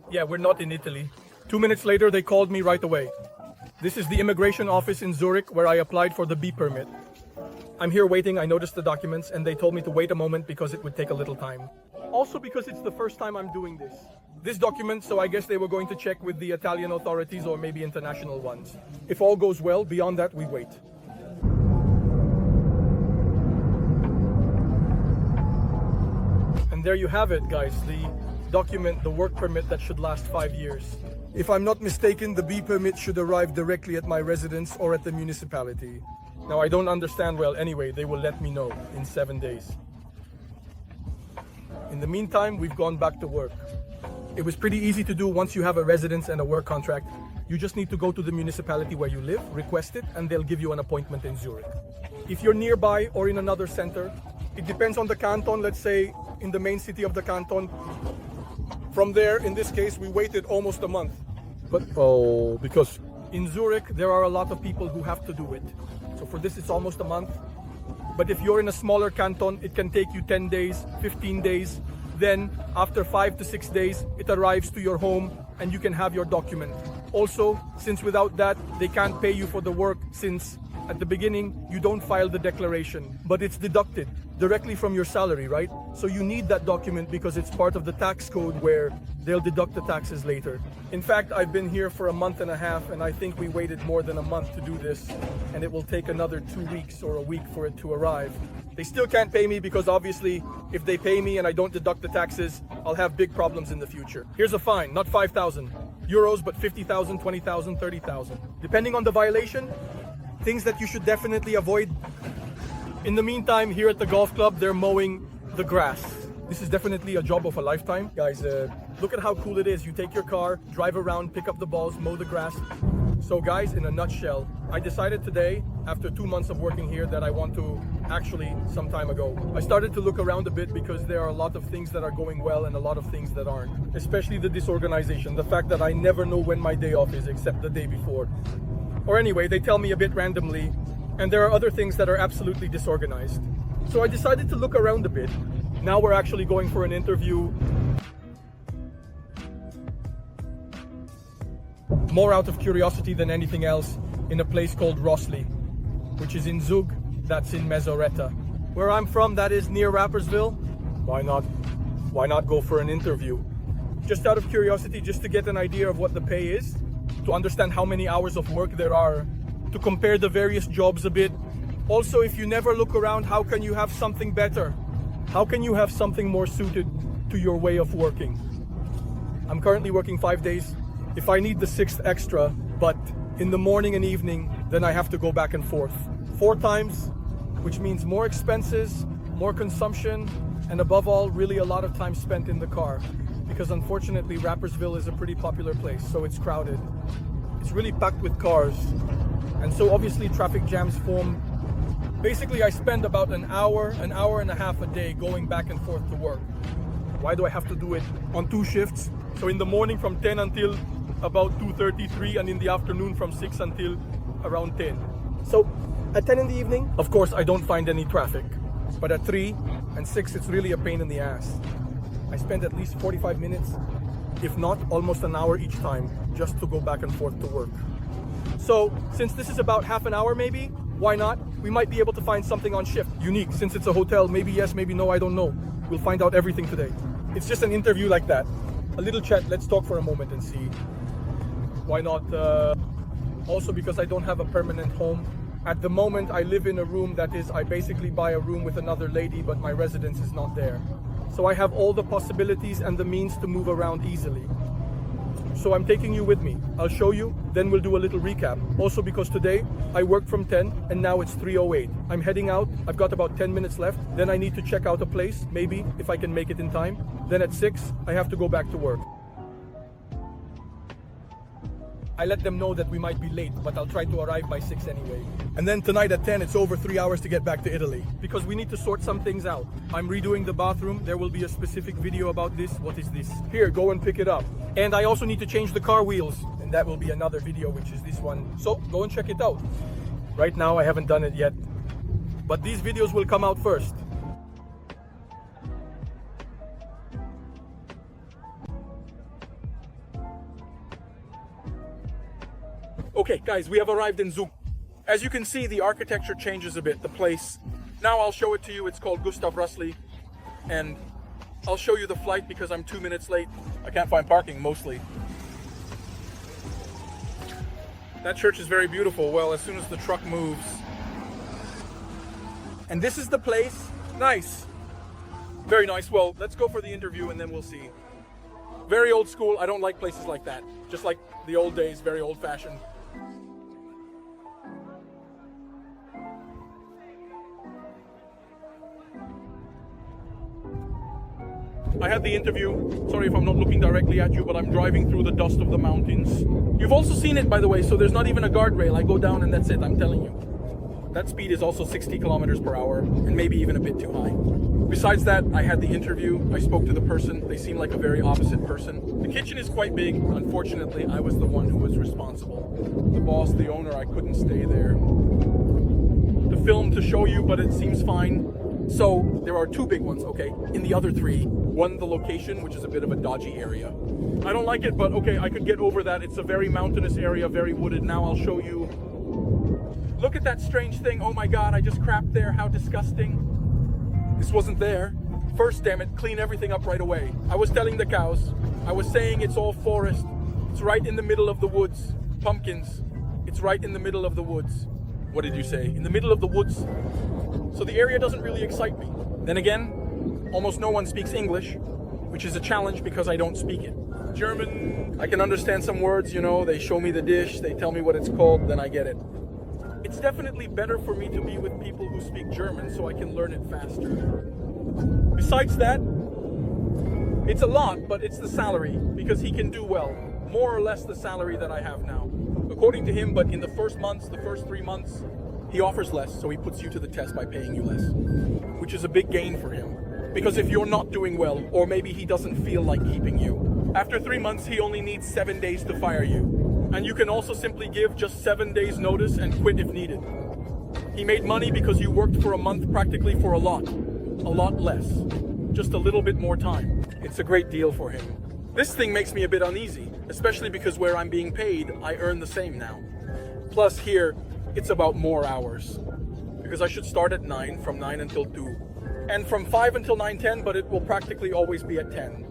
Yeah, we're not in Italy. 2 minutes later, they called me right away. This is the immigration office in Zurich where I applied for the B permit. I'm here waiting, I noticed the documents, and they told me to wait a moment because it would take a little time. Also because it's the first time I'm doing this. This document, so I guess they were going to check with the Italian authorities or maybe international ones. If all goes well, beyond that, we wait. And there you have it, guys, the document, the work permit that should last 5 years. If I'm not mistaken, the B permit should arrive directly at my residence or at the municipality. Now, I don't understand well anyway, they will let me know in 7 days. In the meantime, we've gone back to work. It was pretty easy to do once you have a residence and a work contract. You just need to go to the municipality where you live, request it, and they'll give you an appointment in Zurich. If you're nearby or in another center, it depends on the canton, let's say in the main city of the canton. From there, in this case, we waited almost a month. Because in Zurich, there are a lot of people who have to do it. So for this, it's almost a month. But if you're in a smaller canton, it can take you 10 days, 15 days. Then, after 5 to 6 days, it arrives to your home and you can have your document. Also, since without that, they can't pay you for the work since at the beginning, you don't file the declaration, but it's deducted directly from your salary, right? So you need that document because it's part of the tax code where they'll deduct the taxes later. In fact, I've been here for a month and a half and I think we waited more than a month to do this, and it will take another 2 weeks or a week for it to arrive. They still can't pay me because obviously if they pay me and I don't deduct the taxes, I'll have big problems in the future. Here's a fine, not 5,000 euros, but 50,000, 20,000, 30,000. Depending on the violation, things that you should definitely avoid. In the meantime, here at the golf club, they're mowing the grass. This is definitely a job of a lifetime. Guys, look at how cool it is. You take your car, drive around, pick up the balls, mow the grass. So guys, in a nutshell, I decided today, after 2 months of working here, that I want to actually, some time ago, I started to look around a bit because there are a lot of things that are going well and a lot of things that aren't. Especially the disorganization, the fact that I never know when my day off is except the day before. Or anyway, they tell me a bit randomly, and there are other things that are absolutely disorganized. So I decided to look around a bit. Now we're actually going for an interview. More out of curiosity than anything else, in a place called Rossley, which is in Zug, that's in Mezzoretta. Where I'm from, that is near Rapperswil. Why not go for an interview? Just out of curiosity, just to get an idea of what the pay is, to understand how many hours of work there are, to compare the various jobs a bit. Also, if you never look around, how can you have something better? How can you have something more suited to your way of working? I'm currently working 5 days. If I need the 6th extra, but in the morning and evening, then I have to go back and forth 4 times, which means more expenses, more consumption, and above all, really a lot of time spent in the car. Because unfortunately, Rapperswil is a pretty popular place, so it's crowded. It's really packed with cars. And so obviously traffic jams form. Basically, I spend about an hour and a half a day going back and forth to work. Why do I have to do it on 2 shifts? So in the morning from 10 until about 2:33, and in the afternoon from 6 until around 10. So at 10 in the evening, of course, I don't find any traffic. But at 3 and 6, it's really a pain in the ass. I spend at least 45 minutes, if not almost an hour each time, just to go back and forth to work. So since this is about half an hour maybe, why not? We might be able to find something on shift, unique. Since it's a hotel, maybe yes, maybe no, I don't know. We'll find out everything today. It's just an interview like that. A little chat, let's talk for a moment and see. Why not? Also because I don't have a permanent home. At the moment, I live in a room that is, I basically buy a room with another lady, but my residence is not there. So I have all the possibilities and the means to move around easily. So I'm taking you with me. I'll show you, then we'll do a little recap. Also because today I worked from 10 and now it's 3:08. I'm heading out. I've got about 10 minutes left. Then I need to check out a place, maybe, if I can make it in time. Then at 6, I have to go back to work. I let them know that we might be late, but I'll try to arrive by 6 anyway. And then tonight at 10, it's over 3 hours to get back to Italy. Because we need to sort some things out. I'm redoing the bathroom. There will be a specific video about this. What is this? Here, go and pick it up. And I also need to change the car wheels. And that will be another video, which is this one. So, go and check it out. Right now, I haven't done it yet. But these videos will come out first. Okay, guys, we have arrived in Zug. As you can see, the architecture changes a bit, the place. Now I'll show it to you. It's called Gustav Rössli. And I'll show you the flight because I'm 2 minutes late. I can't find parking, mostly. That church is very beautiful. Well, as soon as the truck moves. And this is the place. Nice. Very nice. Well, let's go for the interview and then we'll see. Very old school. I don't like places like that. Just like the old days, very old fashioned. I had the interview. Sorry if I'm not looking directly at you, but I'm driving through the dust of the mountains. You've also seen it, by the way, so there's not even a guardrail. I go down and that's it, I'm telling you. That speed is also 60 kilometers per hour, and maybe even a bit too high. Besides that, I had the interview. I spoke to the person. They seem like a very opposite person. The kitchen is quite big. Unfortunately, I was the one who was responsible. The boss, the owner, I couldn't stay there to film to show you, but it seems fine. So there are 2 big ones, okay? In the other 3, one, the location, which is a bit of a dodgy area. I don't like it, but okay, I could get over that. It's a very mountainous area, very wooded. Now I'll show you. Look at that strange thing. Oh my God, I just crapped there. How disgusting. This wasn't there. First, damn it, clean everything up right away. I was telling the cows. I was saying it's all forest. It's right in the middle of the woods. Pumpkins. It's right in the middle of the woods. What did you say? In the middle of the woods? So the area doesn't really excite me. Then again, almost no one speaks English, which is a challenge because I don't speak it. German, I can understand some words, you know, they show me the dish, they tell me what it's called, then I get it. It's definitely better for me to be with people who speak German so I can learn it faster. Besides that, it's a lot, but it's the salary, because he can do well. More or less the salary that I have now. According to him, but in the first months, the first 3 months, he offers less, so he puts you to the test by paying you less, which is a big gain for him. Because if you're not doing well, or maybe he doesn't feel like keeping you, after 3 months, he only needs 7 days to fire you. And you can also simply give just 7 days notice and quit if needed. He made money because you worked for a month practically for a lot less, just a little bit more time. It's a great deal for him. This thing makes me a bit uneasy, especially because where I'm being paid, I earn the same now. Plus here, it's about more hours, because I should start at 9, from 9 until 2, and from 5 until 9:10, but it will practically always be at 10.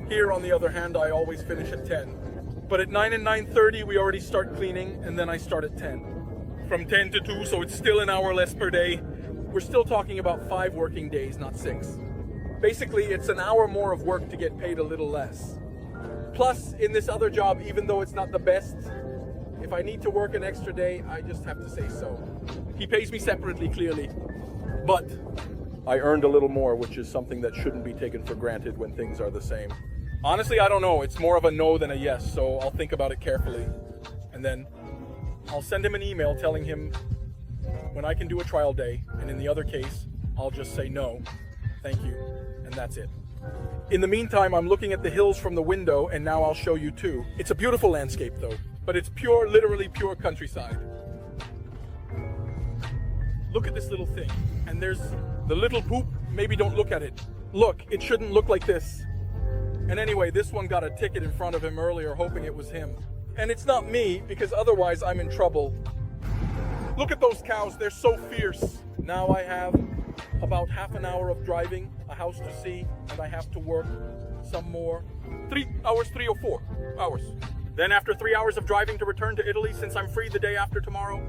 Here, on the other hand, I always finish at 10. But at 9 and 9:30, we already start cleaning, and then I start at 10. From 10 to 2, so it's still an hour less per day. We're still talking about 5 working days, not 6. Basically, it's an hour more of work to get paid a little less. Plus, in this other job, even though it's not the best, if I need to work an extra day, I just have to say so. He pays me separately, clearly. But I earned a little more, which is something that shouldn't be taken for granted when things are the same. Honestly, I don't know. It's more of a no than a yes, so I'll think about it carefully. And then I'll send him an email telling him when I can do a trial day, and in the other case, I'll just say no, thank you, and that's it. In the meantime, I'm looking at the hills from the window, and now I'll show you too. It's a beautiful landscape though, but it's pure, literally pure countryside. Look at this little thing, and there's the little poop. Maybe don't look at it. Look, it shouldn't look like this. And anyway, this one got a ticket in front of him earlier, hoping it was him. And it's not me, because otherwise I'm in trouble. Look at those cows, they're so fierce. Now I have about half an hour of driving, a house to see, and I have to work some more. 3 hours, 3 or 4 hours. Then after 3 hours of driving to return to Italy, since I'm free the day after tomorrow.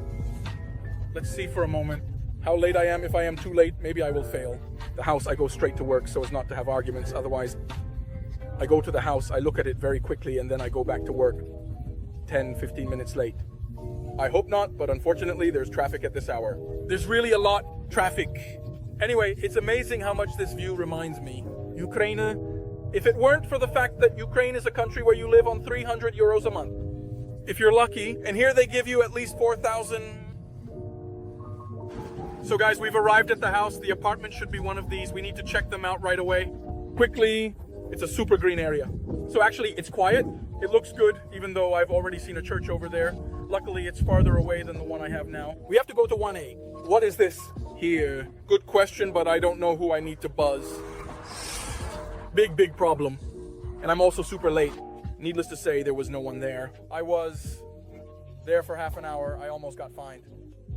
Let's see for a moment how late I am. If I am too late, maybe I will fail. The house, I go straight to work so as not to have arguments. Otherwise, I go to the house, I look at it very quickly, and then I go back to work 10, 15 minutes late. I hope not, but unfortunately there's traffic at this hour. There's really a lot traffic. Anyway, it's amazing how much this view reminds me. Ukraine, if it weren't for the fact that Ukraine is a country where you live on 300 euros a month. If you're lucky, and here they give you at least 4,000. So guys, we've arrived at the house. The apartment should be one of these. We need to check them out right away. Quickly, it's a super green area. So actually, it's quiet. It looks good, even though I've already seen a church over there. Luckily, it's farther away than the one I have now. We have to go to 1A. What is this here? Good question, but I don't know who I need to buzz. Big problem. And I'm also super late. Needless to say, there was no one there. there for half an hour, I almost got fined.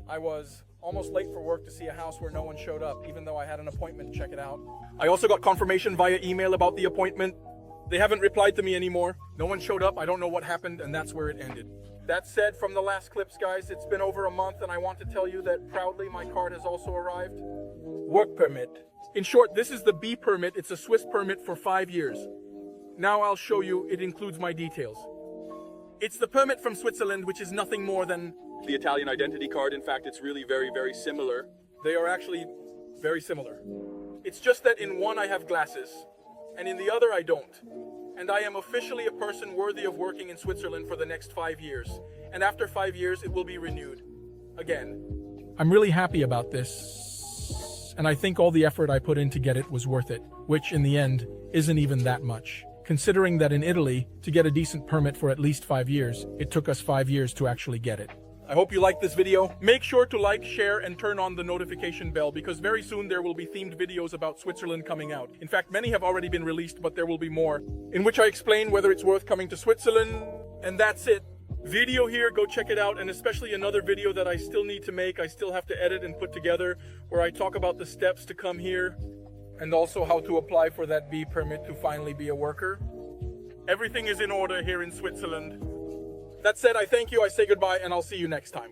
I was almost late for work to see a house where no one showed up, even though I had an appointment to check it out. I also got confirmation via email about the appointment. They haven't replied to me anymore. No one showed up, I don't know what happened, and that's where it ended. That said, from the last clips, guys, it's been over a month, and I want to tell you that proudly my card has also arrived. Work permit. In short, this is the B permit. It's a Swiss permit for 5 years. Now I'll show you, it includes my details. It's the permit from Switzerland, which is nothing more than the Italian identity card. In fact, it's really very, very similar. They are actually very similar. It's just that in one I have glasses, and in the other I don't. And I am officially a person worthy of working in Switzerland for the next 5 years. And after 5 years, it will be renewed. Again. I'm really happy about this. And I think all the effort I put in to get it was worth it, which in the end isn't even that much. Considering that in Italy, to get a decent permit for at least 5 years, it took us 5 years to actually get it. I hope you liked this video. Make sure to like, share, and turn on the notification bell because very soon there will be themed videos about Switzerland coming out. In fact, many have already been released, but there will be more, in which I explain whether it's worth coming to Switzerland. And that's it. Video here, go check it out, and especially another video that I still need to make. I still have to edit and put together, where I talk about the steps to come here, and also how to apply for that B permit to finally be a worker. Everything is in order here in Switzerland. That said, I thank you, I say goodbye, and I'll see you next time.